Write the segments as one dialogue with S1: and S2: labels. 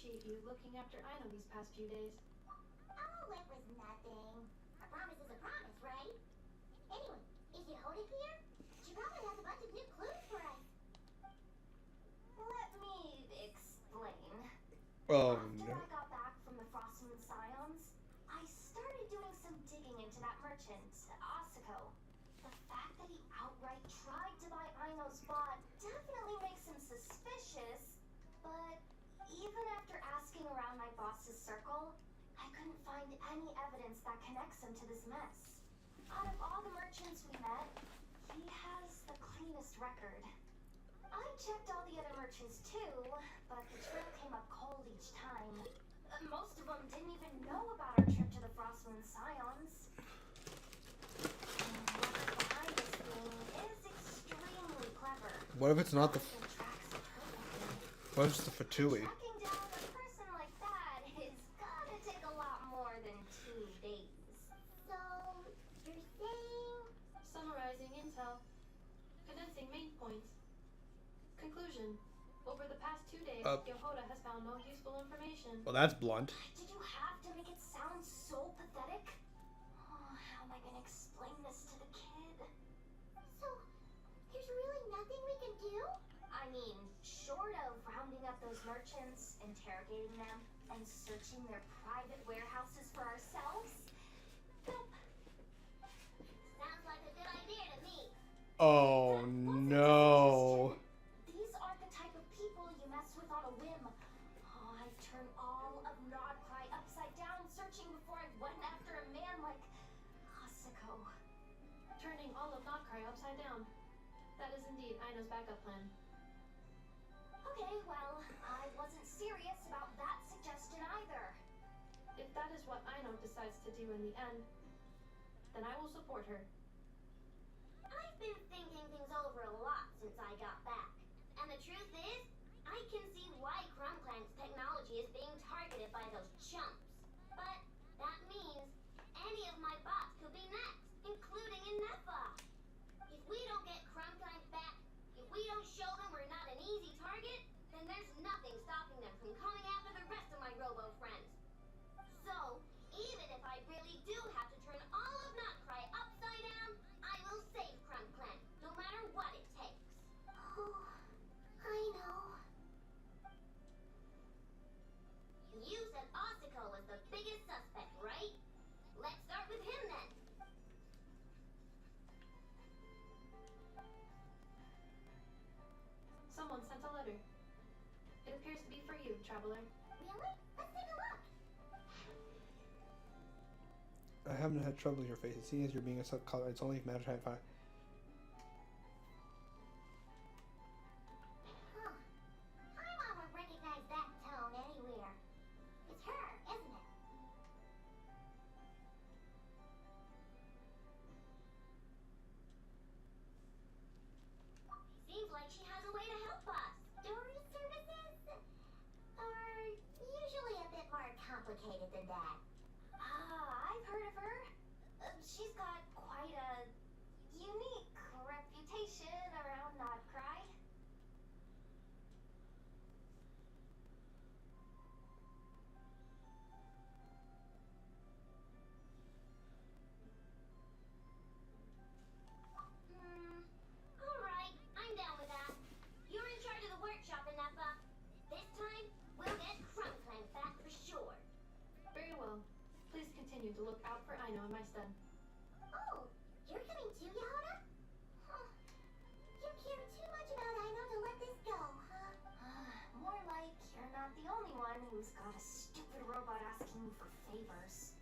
S1: appreciate you looking after Aino these past few days.
S2: Oh, it was nothing. A promise is a promise, right? Anyway, is Yehoda here? She probably has a bunch of new clues for us.
S3: Let me explain.
S4: Oh,
S3: After
S4: no.
S3: I got back from the Frostmoon Scions, I started doing some digging into that merchant, Asako. The fact that he outright tried to buy Aino's bot definitely makes him suspicious, but even after asking around my boss's circle, I couldn't find any evidence that connects him to this mess. Out of all the merchants we met, he has the cleanest record. I checked all the other merchants too, but the trail came up cold each time. Most of them didn't even know about our trip to the Frostmoon Scions. Whoever's behind this thing is extremely clever.
S4: What if it's not the...
S3: Often tracks it perfectly.
S4: What if it's the Fatui?
S3: Tracking down a person like that is gonna take a lot more than 2 days.
S2: So, you're saying...
S1: Summarizing intel. Condensing main points. Conclusion. Over the past 2 days, Yehoda has found no useful information.
S4: Well, that's blunt.
S3: Did you have to make it sound so pathetic? Oh, how am I gonna explain this to the kid?
S2: So, there's really nothing we can do?
S3: I mean, short of rounding up those merchants, interrogating them, and searching their private warehouses for ourselves? Nope.
S2: Sounds like a good idea to me.
S4: Oh, no.
S3: These aren't the type of people you mess with on a whim. Oh, I've turned all of Nodcry upside down searching before I went after a man like Asako.
S1: Turning all of Nodcry upside down. That is indeed Aino's backup plan.
S3: Okay, well, I wasn't serious about that suggestion either.
S1: If that is what Aino decides to do in the end, then I will support her.
S2: I've been thinking things over a lot since I got back. And the truth is, I can see why Crumbclank's technology is being targeted by those chumps. But that means any of my bots could be next, including Inefa. If we don't get Crumbclank back, if we don't show them we're not an easy target, then there's nothing stopping them from coming after the rest of my robo friends. So, even if I really do have to turn all of Notcry upside down, I will save Crumbclank, no matter what it takes. Oh, I know. You said Asako was the biggest suspect, right? Let's start with him then.
S1: Someone sent a letter. It appears to be for you, traveler.
S2: Really? Let's take a look.
S4: I haven't had trouble with your face. Seeing as you're being a subcolor, it's only a matter of time.
S2: Huh. I won't recognize that tone anywhere. It's her, isn't it? Seems like she has a way to help us. Story services are usually a bit more complicated than that.
S3: I've heard of her. She's got quite a unique reputation around Nodcry.
S2: Alright, I'm down with that. You're in charge of the workshop, Inefa. This time, we'll get Crumbclank back for sure.
S1: Very well. Please continue to look out for Aino in my stead.
S2: Oh, you're coming too, Yehoda? Huh. You care too much about Aino to let this go, huh?
S3: More like you're not the only one who's got a stupid robot asking you for favors.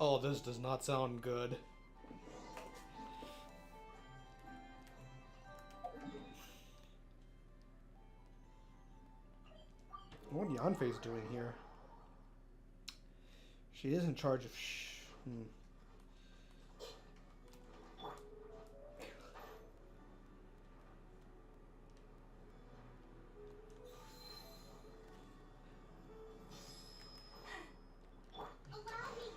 S4: Oh, this does not sound good. What Yanfei's doing here? She is in charge of
S2: Allow me.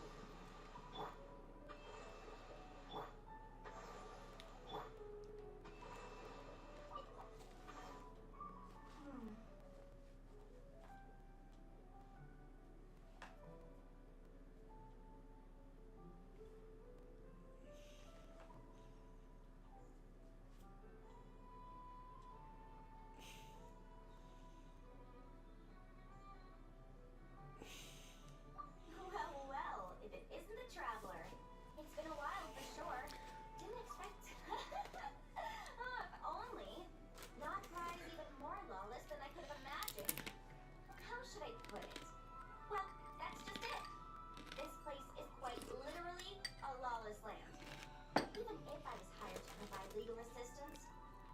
S3: legal assistance.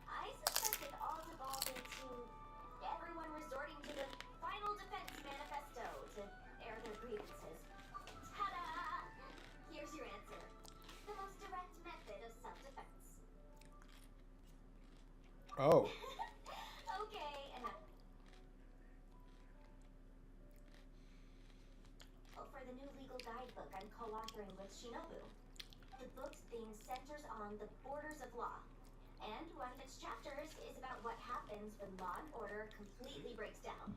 S3: I suspect it all devolved into everyone resorting to the Final Defense Manifesto to air their grievances. Ta-da! Here's your answer. The most direct method of self-defense.
S4: Oh.
S3: Okay, enough. Well, for the new legal guidebook I'm co-authoring with Shinobu. The book's theme centers on the borders of law. And one of its chapters is about what happens when law and order completely breaks down.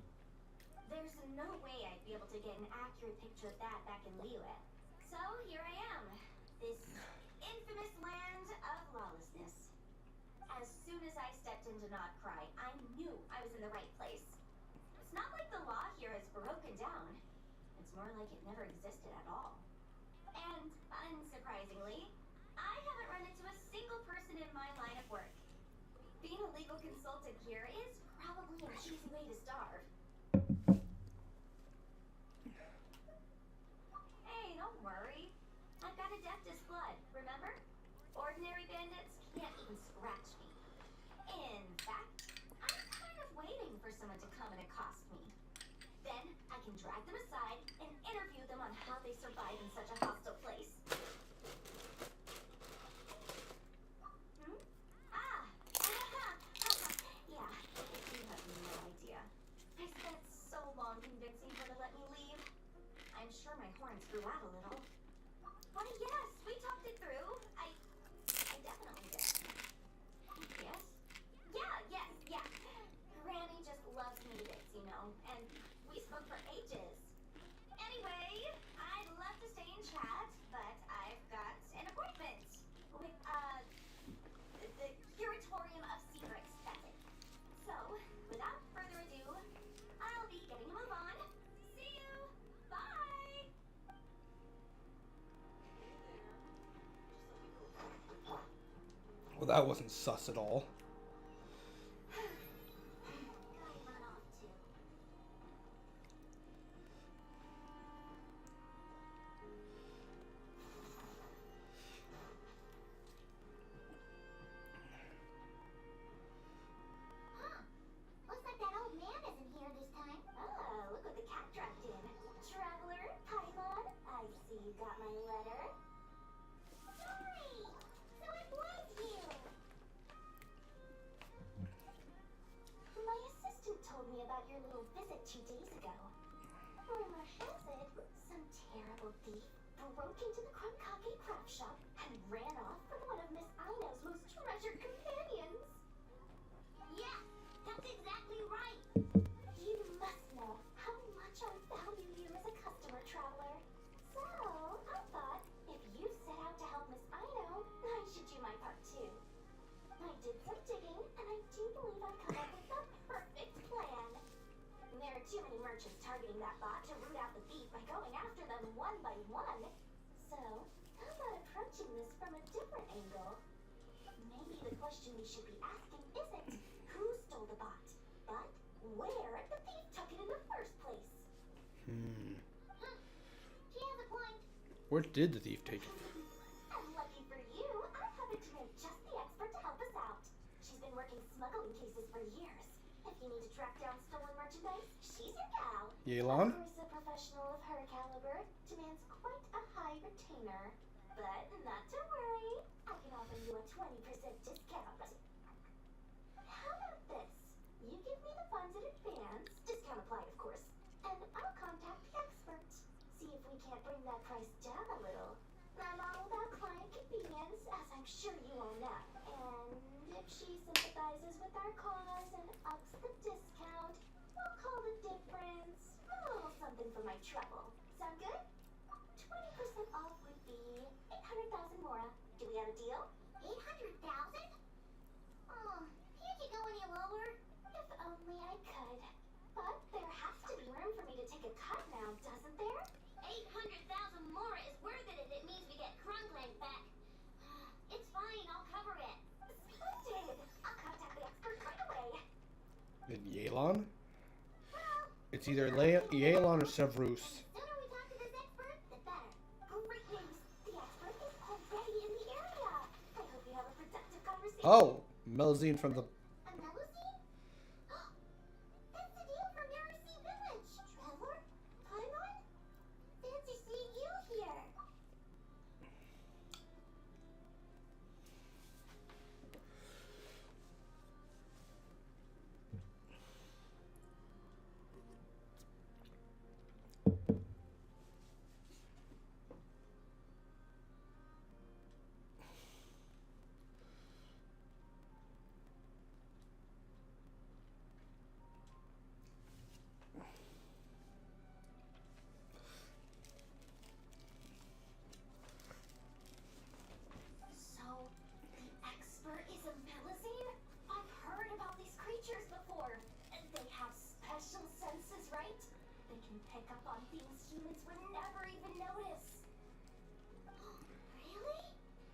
S3: There's no way I'd be able to get an accurate picture of that back in Liyue. So here I am, this infamous land of lawlessness. As soon as I stepped into Not Cry, I knew I was in the right place. It's not like the law here has broken down. It's more like it never existed at all. And unsurprisingly, I haven't run into a single person in my line of work. Being a legal consultant here is probably an easy way to starve. Hey, don't worry. I've got Adeptus blood, remember? Ordinary bandits can't even scratch me. In fact, I'm kind of waiting for someone to come and accost me. Then I can drag them aside and interview them on how they survive in such a hostile place. Yeah, you have no idea. I spent so long convincing her to let me leave. I'm sure my horns grew out a little. But yes, we talked it through. I definitely did. Yes? Yeah. Granny just loves me to bits, you know, and we spoke for ages. Anyway, I'd love to stay and chat, but I've got an appointment with, the Curatorium of Secrets, that's it. So, without further ado, I'll be getting to move on. See you! Bye!
S4: Well, that wasn't sus at all.
S3: Gotta run off too.
S2: Looks like that old man isn't here this time.
S3: Ah, look what the cat dropped in. Traveler, Paimon, I see you got my letter.
S2: Sorry! So it was you!
S3: My assistant told me about your little visit 2 days ago. Rumor has it, some terrible thief broke into the Krumkake craft shop and ran off with one of Miss Aino's most treasured companions.
S2: Yeah, that's exactly right!
S3: You must know how much I value you as a customer, Traveler. So, I thought, if you set out to help Miss Aino, I should do my part too. I did some digging, and I do believe I come up with the perfect plan. There are too many merchants targeting that bot to root out the thief by going after them one by one. So, how about approaching this from a different angle? Maybe the question we should be asking isn't who stole the bot, but where the thief took it in the first place.
S2: She has a point.
S4: Where did the thief take it?
S3: And lucky for you, I happen to know just the expert to help us out. She's been working smuggling cases for years. If you need to track down stolen merchandise, she's your gal.
S4: Yelan?
S3: Of course, a professional of her caliber demands quite a high retainer. But not to worry, I can offer you a 20% discount. How about this? You give me the funds in advance, discount applied of course, and I'll contact the expert. See if we can't bring that price down a little. I'm all about client convenience, as I'm sure you all know. And if she sympathizes with our cause and ups the discount, we'll call the difference a little something for my trouble. Sound good? 20% off would be 800,000 mora. Do we have a deal?
S2: 800,000? Oh, can't you go any lower?
S3: If only I could. But there has to be room for me to take a cut now, doesn't there?
S2: 800,000 more is worth it if it means we get Crunkland back. It's fine, I'll cover it.
S3: Splendid! I'll contact the expert right away.
S4: Did Yelan?
S2: Well,
S4: It's either Yelan or Severus.
S2: the sooner we talk to this expert, the better.
S3: Great news! The expert is already in the area! I hope you have a productive conversation.
S4: Oh, Melusine from the...
S2: A Melusine? That's the deal from Yarasi Village. Trevor? Paimon? Fancy seeing you here.
S3: So, the expert is a Melusine? I've heard about these creatures before. They have special senses, right? They can pick up on things humans would never even notice.
S2: Really?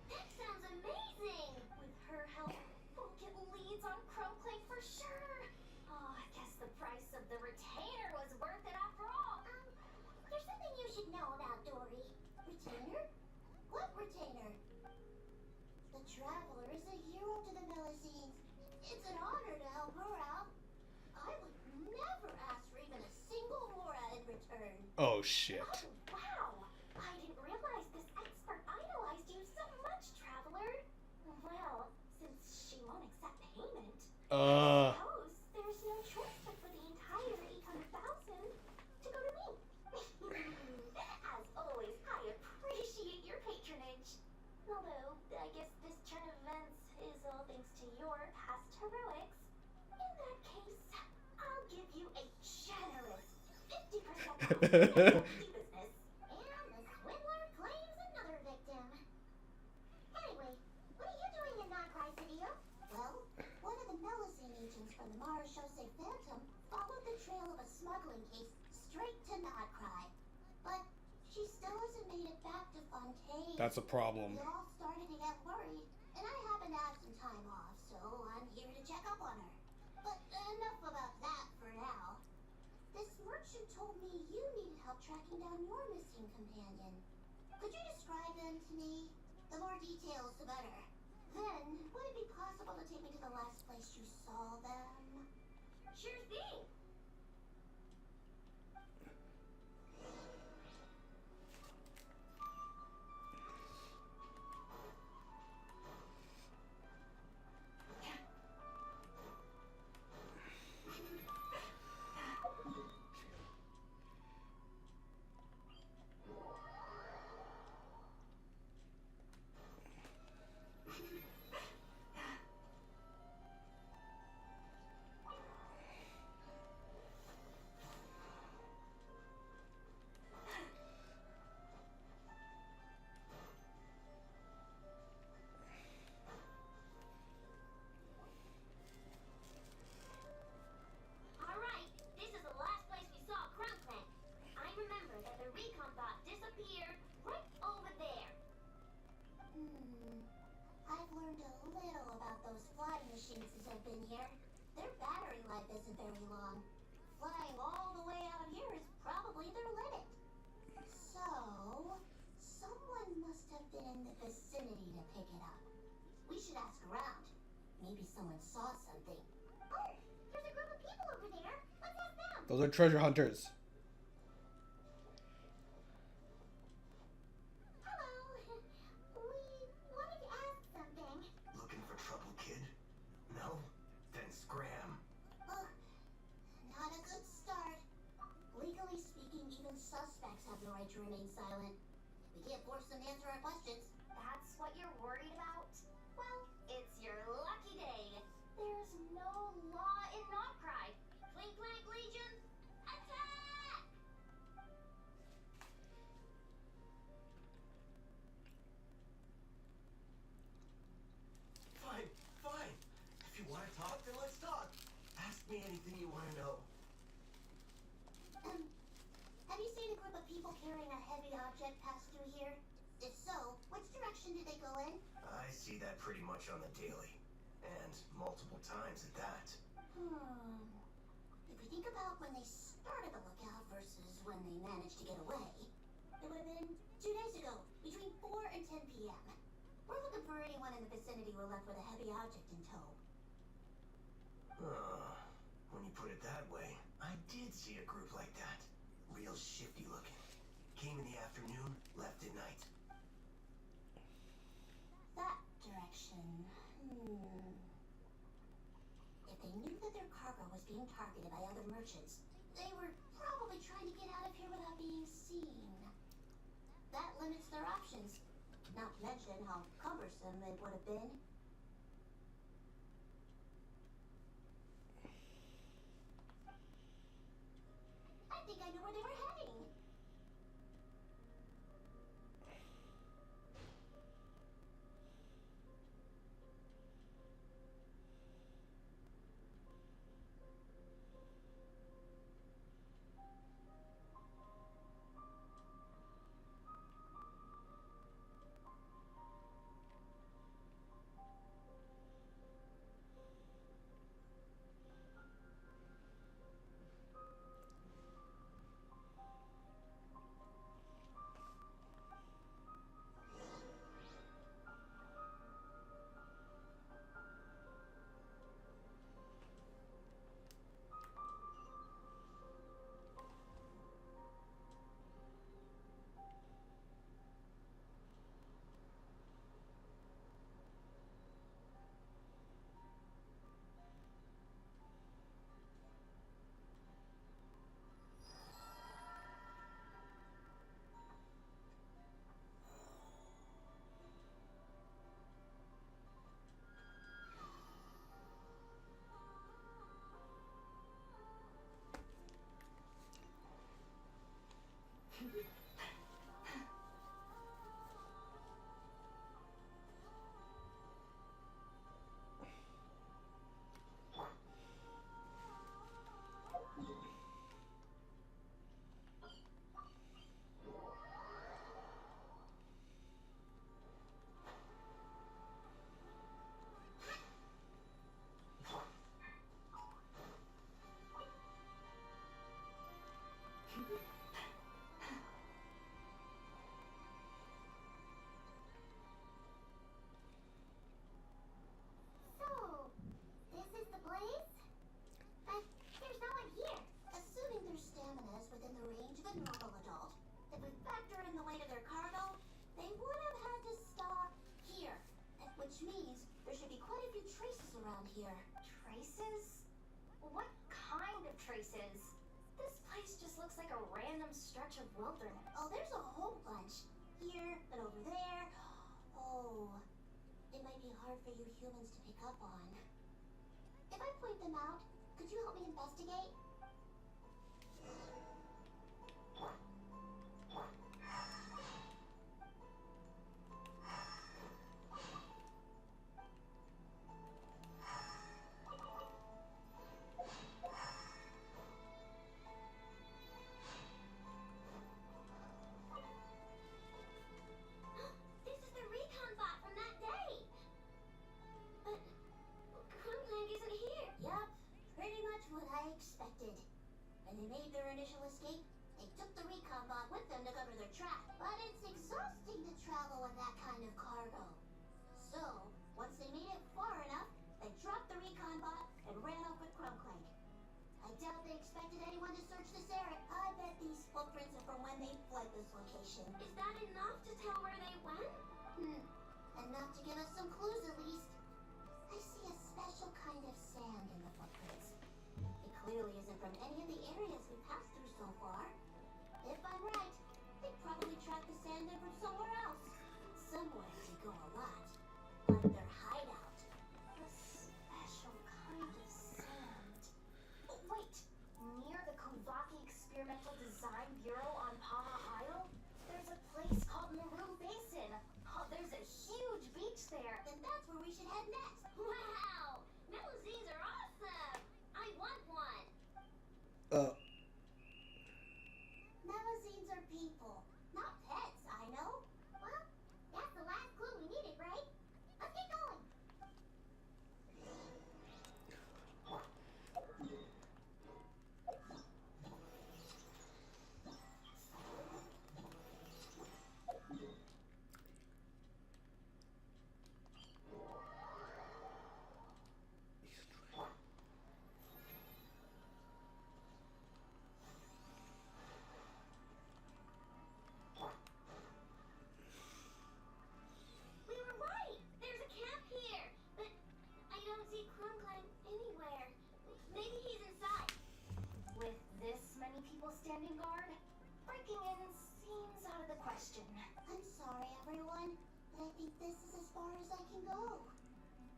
S2: That sounds amazing.
S3: With her help, we'll get leads on Crumbclank for sure. Oh, I guess the price of the retainer was worth it after all.
S2: There's something you should know about Dory. Retainer? What retainer? The Traveler is a hero to the Melusines. It's an honor to help her out. I would never ask for even a single mora in return.
S4: Oh, shit.
S3: Oh, wow! I didn't realize this expert idolized you so much, Traveler. Well, since she won't accept payment, I suppose there's no choice but for the entire 800,000 to go to me. As always, I appreciate your patronage. Although, I guess this turn of events is all thanks to your past heroics. In that case, I'll give you a generous 50% off your business.
S2: And the swindler claims another victim. Anyway, what are you doing in Nakai City? Well, one of the Melusine agents from the Marechaussee Phantom followed the trail of a smuggling case straight to Nodcry. But she still hasn't made it back to Fontaine.
S4: That's a problem.
S2: We all started to get worried, and I happen to have some time off, so I'm here to check up on her. But enough about that for now. This merchant told me you needed help tracking down your missing companion. Could you describe them to me? The more details, the better. Then, would it be possible to take me to the last place you saw them? Sure thing. Alright, this is the last place we saw Crumbclank. I remember that the recon bot disappeared right over there. I've learned a little about those flying machines since I've been here. Their battery life isn't very long. Flying all the way out here is probably their limit. So, someone must have been in the vicinity to pick it up. We should ask around. Maybe someone saw something. Oh, there's a group of people over there. Let's ask them.
S4: Those are treasure hunters.
S2: Hello. We wanted to ask something.
S5: Looking for trouble, kid? No? Then scram.
S2: Ugh, not a good start. Legally speaking, even suspects have the right to remain silent. We can't force them to answer our questions.
S3: That's what you're worried about? Well, it's your lucky day. There's no law in Nodcry.
S2: Clink clank legion, attack!
S5: Fine, fine. If you want to talk, then let's talk. Ask me anything you want to know.
S2: Have you seen a group of people carrying a heavy object pass through here? If so, which direction did they go in?
S5: I see that pretty much on the daily. And multiple times at that.
S2: If we think about when they started the lookout versus when they managed to get away, it would have been 2 days ago, between 4 and 10 p.m. We're looking for anyone in the vicinity who left with a heavy object in tow.
S5: When you put it that way, I did see a group like that. Real shifty looking. Came in the afternoon, left at night.
S2: That direction. If they knew that their cargo was being targeted by other merchants, they were probably trying to get out of here without being seen. That limits their options. Not to mention how cumbersome they would have been. I think I know where they were heading. Here.
S3: Traces? What kind of traces? This place just looks like a random stretch of wilderness.
S2: Oh, there's a whole bunch. Here and over there. Oh, it might be hard for you humans to pick up on. If I point them out, could you help me investigate? When they made their initial escape, they took the recon bot with them to cover their track. But it's exhausting to travel with that kind of cargo. So, once they made it far enough, they dropped the recon bot and ran off with Crumbclank. I doubt they expected anyone to search this area. I bet these footprints are from when they fled this location.
S3: Is that enough to tell where they went?
S2: Enough to give us some clues at least. I see a special kind of sand in the footprints. It clearly isn't from any of the areas we passed through so far. If I'm right, they probably tracked the sand in from somewhere else. Somewhere to go a lot
S3: people standing guard. Breaking in seems out of the question.
S2: I'm sorry, everyone, but I think this is as far as I can go.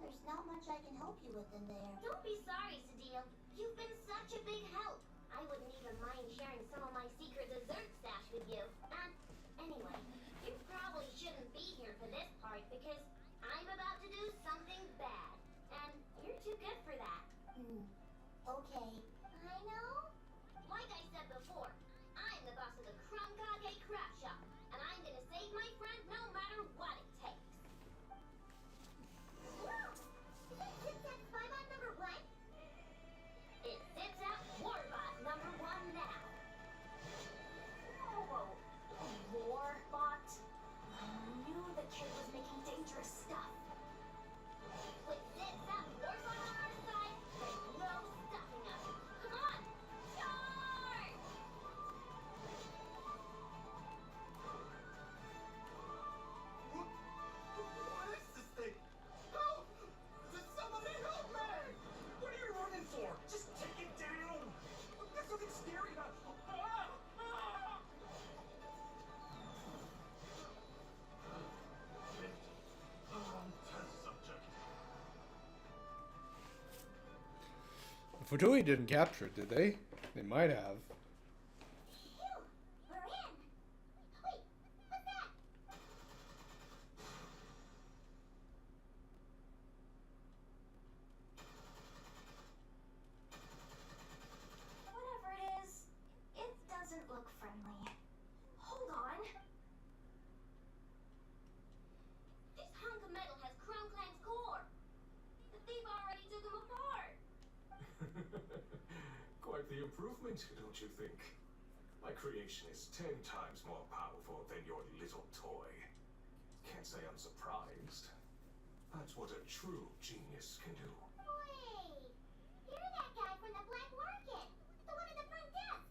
S2: There's not much I can help you with in there. Don't be sorry, Sadia. You've been such a big help. I wouldn't even mind sharing some of my secret dessert stash with you. Anyway, you probably shouldn't be here for this part because I'm about to do something bad. And you're too good for that. Okay. I know. Like I said before, I'm the boss of the Krumkage Craft Shop, and I'm gonna save my friend no matter what it takes. Is that Spybot number 1? It sits at Warbot number 1 now.
S3: Whoa. Warbot? I knew the kid was making dangerous stuff.
S2: With sits at Warbot on our side, there's no stopping us. Come on, charge!
S5: What is this thing? Help! Somebody help me! What are you running for? Just take it down! There's something scary about it. Test subject.
S4: Futui didn't capture it, did they? They might have.
S2: Phew, we're in. Wait, what's that?
S3: Whatever it is, it doesn't look friendly. Hold on.
S2: This hunk of metal has Krumklang's core. The thief already took him apart.
S5: Quite the improvement, don't you think? My creation is 10 times more powerful than your little toy. Can't say I'm surprised. That's what a true genius can do.
S2: Wait, you're that guy from the Black Market. The one at the front desk.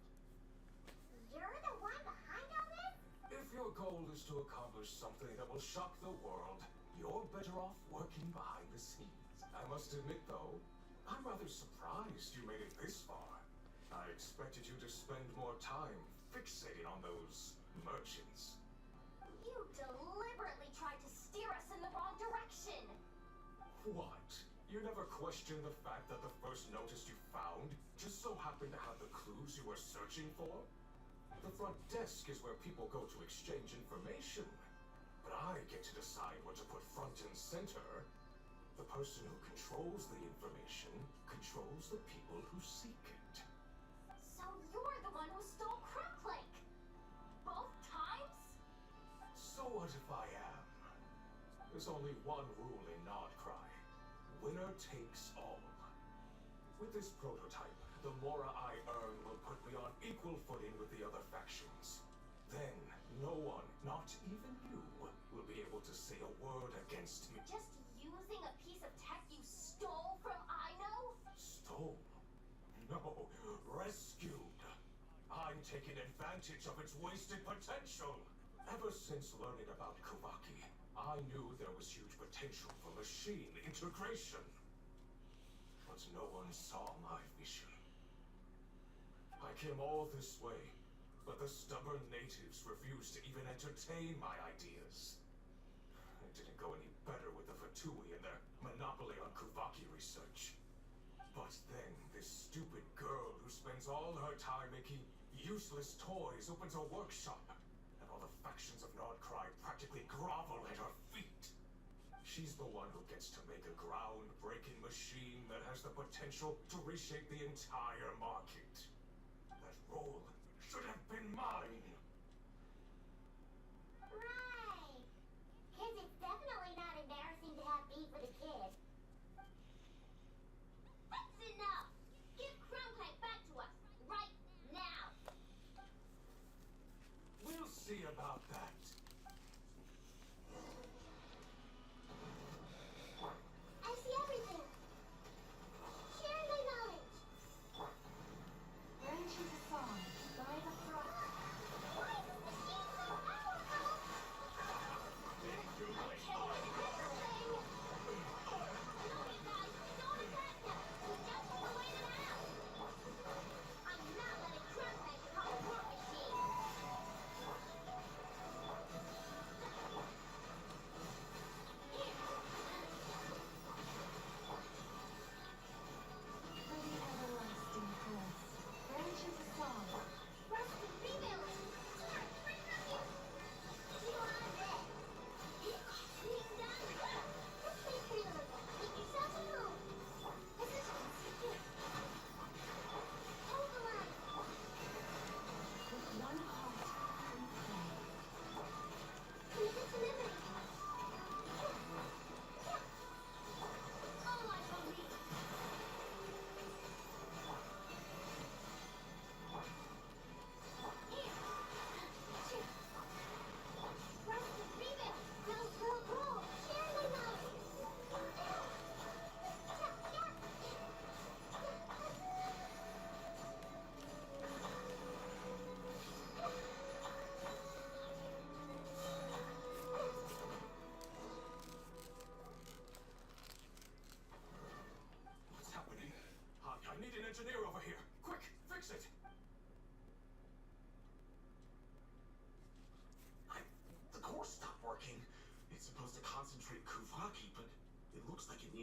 S2: You're the one behind all this?
S5: If your goal is to accomplish something that will shock the world, you're better off working behind the scenes. I must admit, though, I'm rather surprised you made it this far. I expected you to spend more time fixating on those merchants.
S3: You deliberately tried to steer us in the wrong direction.
S5: What? You never questioned the fact that the first notice you found just so happened to have the clues you were searching for? The front desk is where people go to exchange information. But I get to decide what to put front and center. The person who controls the information controls the people who seek it.
S3: So you're the one who stole Krumklang. Both times?
S5: So what if I am? There's only one rule in Nodcry. Winner takes all. With this prototype, the Mora I earn will put me on equal footing with the other factions. Then, no one, not even you, will be able to say a word against me.
S3: Just using a piece of tech you stole from Aino?
S5: Stole? No, rescued. I'm taking advantage of its wasted potential. Ever since learning about Kuvaki, I knew there was huge potential for machine integration. But no one saw my vision. I came all this way, but the stubborn natives refused to even entertain my ideas. It didn't go any better with the Fatui and their monopoly on Kuvaki research. But then, this stupid girl who spends all her time making useless toys opens a workshop, and all the factions of Nodcry practically grovel at her feet. She's the one who gets to make a groundbreaking machine that has the potential to reshape the entire market. That role should have been mine.
S2: Right. 'Cause it's definitely not embarrassing to have beef with a kid. That's enough! Give Krumklang back to us, right now!
S5: We'll see about that.
S2: I see everything. Share the knowledge.
S3: Branches of song, by the brook.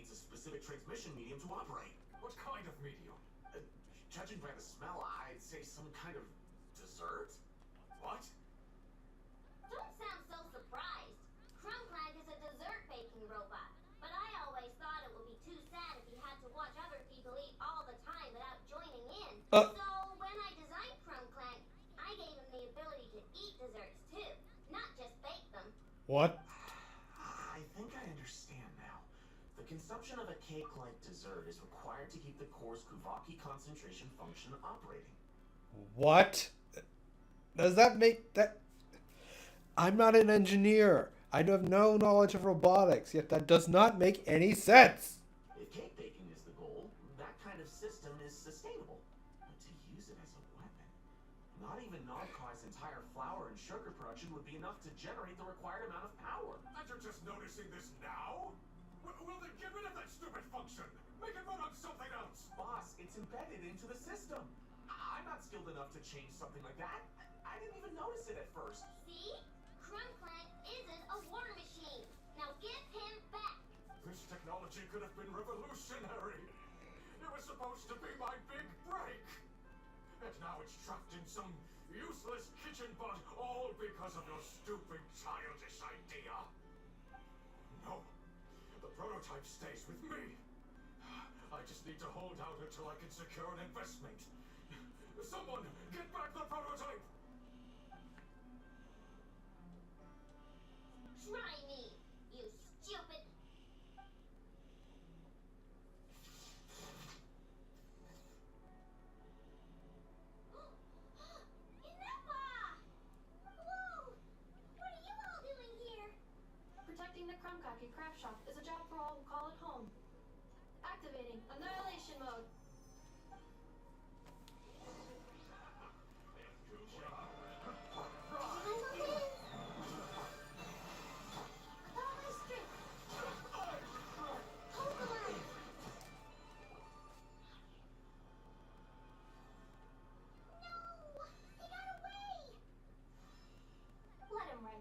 S5: needs a specific transmission medium to operate. What kind of medium? Judging by the smell, I'd say some kind of dessert? What?
S2: Don't sound so surprised. Crumbclank is a dessert baking robot. But I always thought it would be too sad if he had to watch other people eat all the time without joining in. So when I designed Crumbclank, I gave him the ability to eat desserts too, not just bake them.
S4: What?
S5: I think I understand now. The consumption of a cake-like dessert is required to keep the core's Kuvaki concentration function operating.
S4: What? Does that make that... I'm not an engineer. I have no knowledge of robotics, yet that does not make any sense.
S5: If cake baking is the goal, that kind of system is sustainable. But to use it as a weapon, not even Nodclai's entire flour and sugar production would be enough to generate the required amount of power. And you're just noticing this now? Well then get rid of that stupid function! Make it run on something else! Boss, it's embedded into the system. I'm not skilled enough to change something like that. I didn't even notice it at first.
S2: See? Crumbclank isn't a war machine. Now give him back.
S5: This technology could have been revolutionary. It was supposed to be my big break. And now it's trapped in some useless kitchen butt, all because of your stupid childish idea. No, the prototype stays with me. I just need to hold out until I can secure an investment. Someone, get back the prototype!
S2: Try me, you stupid. Ineppa! Whoa! What are you all doing here?
S1: Protecting the Krumkaki craft shop is a job for all who call it home. Activating annihilation mode.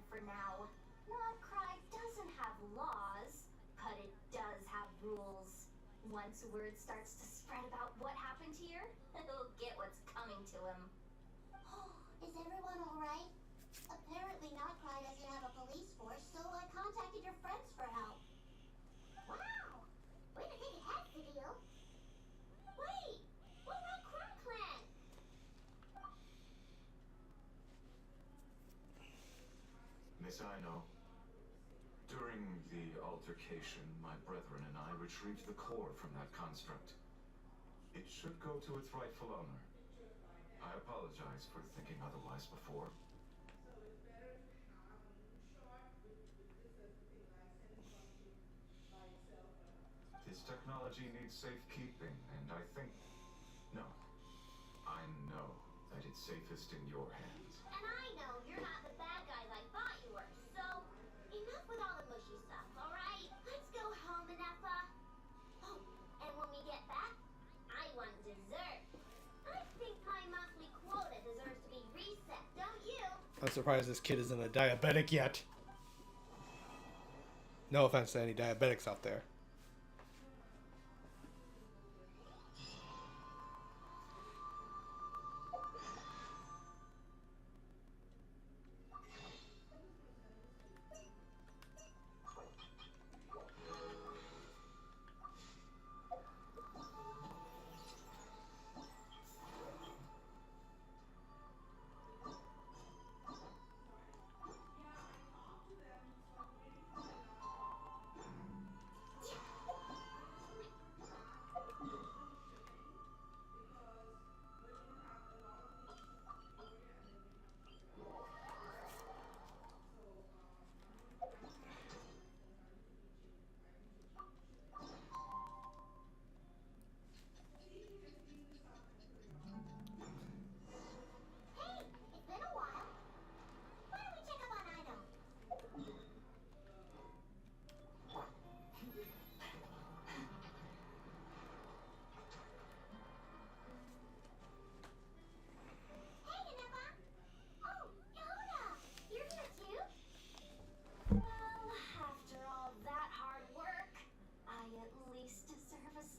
S3: For now, Nodcry doesn't have laws, but it does have rules. Once word starts to spread about what happened here, he'll get what's coming to him.
S2: Oh, is everyone alright? Apparently Nodcry doesn't have a police force, so I contacted your friends for help. Wow! Way to think it has to deal. Wait! What about Crumbclank?
S5: Miss Aino, during the altercation, my brethren and I retrieved the core from that construct. It should go to its rightful owner. I apologize for thinking otherwise before. This technology needs safekeeping, and I think... No. I know that it's safest in your hands.
S2: And I know you're not the bad guys I thought you were, so enough with all the mushy stuff, alright? Let's go home, Ineppa. Oh, and when we get back, I want dessert. I think my monthly quota deserves to be reset, don't you?
S4: I'm surprised this kid isn't a diabetic yet. No offense to any diabetics out there.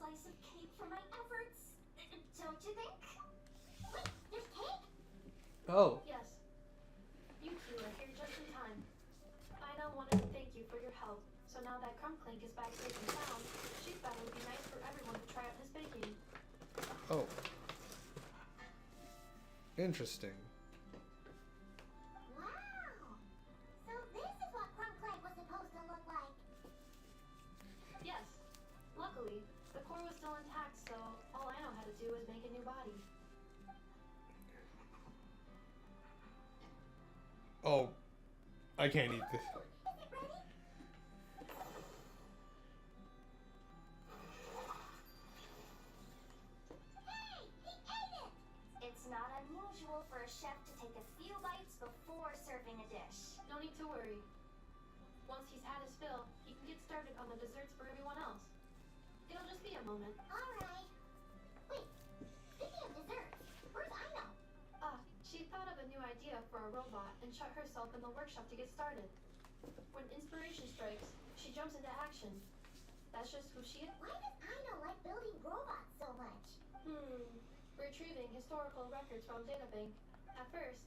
S3: slice of cake for my efforts. Don't you think?
S2: Wait, there's cake?
S4: Oh.
S1: Yes. You two are here just in time. Ina wanted to thank you for your help, so now that Crumbclink is back safe and sound, she thought it would be nice for everyone to try out his baking.
S4: Oh. Interesting.
S2: Wow. So this is what Crumbclank was supposed to look like.
S1: Yes. Luckily, the core was still intact, so all Ino had to do was make a new body.
S4: Oh. I can't eat this.
S2: Is it ready? Hey, he ate it!
S3: It's not unusual for a chef to take a few bites before serving a dish.
S1: No need to worry. Once he's had his fill, he can get started on the desserts for everyone else. It'll just be a moment.
S2: Alright. Wait, speaking of desserts, where's Ino?
S1: She thought of a new idea for a robot and shut herself in the workshop to get started. When inspiration strikes, she jumps into action. That's just who she is.
S2: Why does Ino like building robots so much?
S1: Retrieving historical records from databank. At first,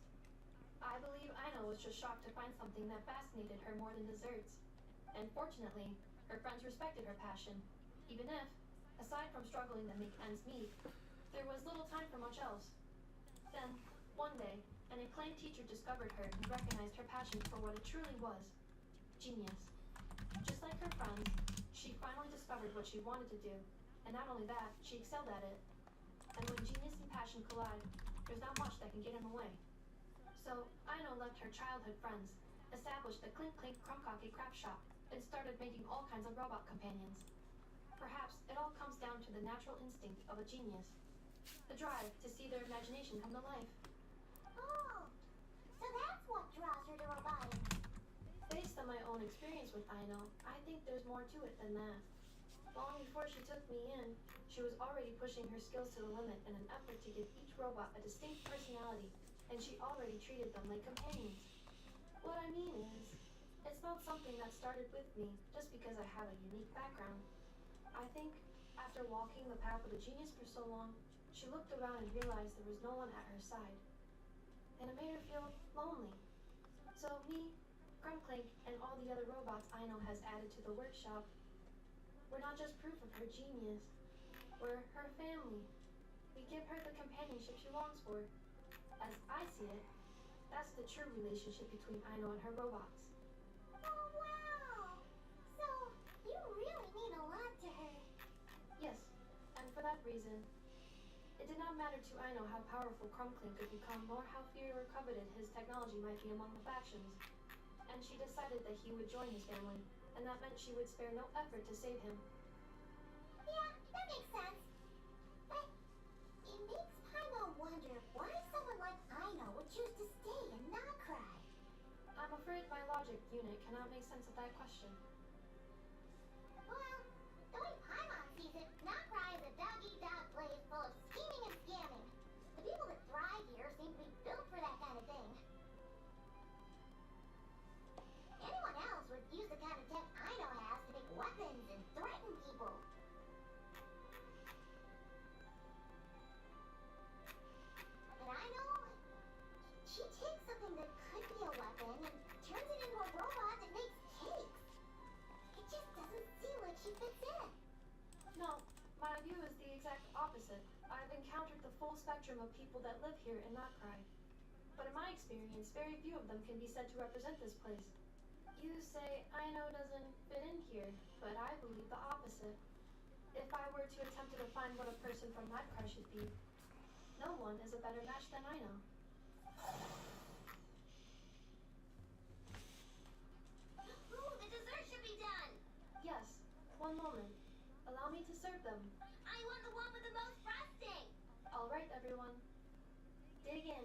S1: I believe Ino was just shocked to find something that fascinated her more than desserts. And fortunately, her friends respected her passion, even if, aside from struggling to make ends meet, there was little time for much else. Then, one day, an acclaimed teacher discovered her and recognized her passion for what it truly was: genius. Just like her friends, she finally discovered what she wanted to do, and not only that, she excelled at it. And when genius and passion collide, there's not much that can get in the way. So, Ino left her childhood friends, established the Clink Clink Crumcocky Crap Shop, and started making all kinds of robot companions. Perhaps it all comes down to the natural instinct of a genius, the drive to see their imagination come to life.
S2: Oh, so that's what draws her to robotics.
S1: Based on my own experience with Ino, I think there's more to it than that. Long before she took me in, she was already pushing her skills to the limit in an effort to give each robot a distinct personality, and she already treated them like companions. What I mean is, it's not something that started with me just because I have a unique background. I think after walking the path of a genius for so long, she looked around and realized there was no one at her side. And it made her feel lonely. So me, Crumbclink, and all the other robots Ino has added to the workshop, we're not just proof of her genius. We're her family. We give her the companionship she longs for. As I see it, that's the true relationship between Ino and her robots.
S2: Oh, wow. So, you really mean a lot to her.
S1: Yes, and for that reason, it did not matter to Ino how powerful Crumbclink could become, nor how feared or coveted his technology might be among the factions. And she decided that he would join his family, and that meant she would spare no effort to save him.
S2: Yeah, that makes sense. But it makes Paimon wonder why someone like Ino would choose to stay and not cry.
S1: I'm afraid my logic unit cannot make sense of that question.
S2: Well, the way Paimon sees it, not cry is a dog-eat-dog place full of scheming and scamming. The people that thrive here seem to be built for that kind of thing. Anyone else would use the kind of tech Ino has to make weapons and threaten people. But Ino, she takes something that could be a weapon and turns it into a robot that makes cakes. It just doesn't seem like she fits in.
S1: No, my view is the exact opposite. I've encountered the full spectrum of people that live here in Notcry. But in my experience, very few of them can be said to represent this place. You say Ino doesn't fit in here, but I believe the opposite. If I were to attempt to define what a person from Notcry should be, no one is a better match than Ino.
S2: Ooh, the dessert should be done.
S1: Yes, one moment. Allow me to serve them.
S2: I want the one with the most frosting.
S1: All right, everyone. Dig in.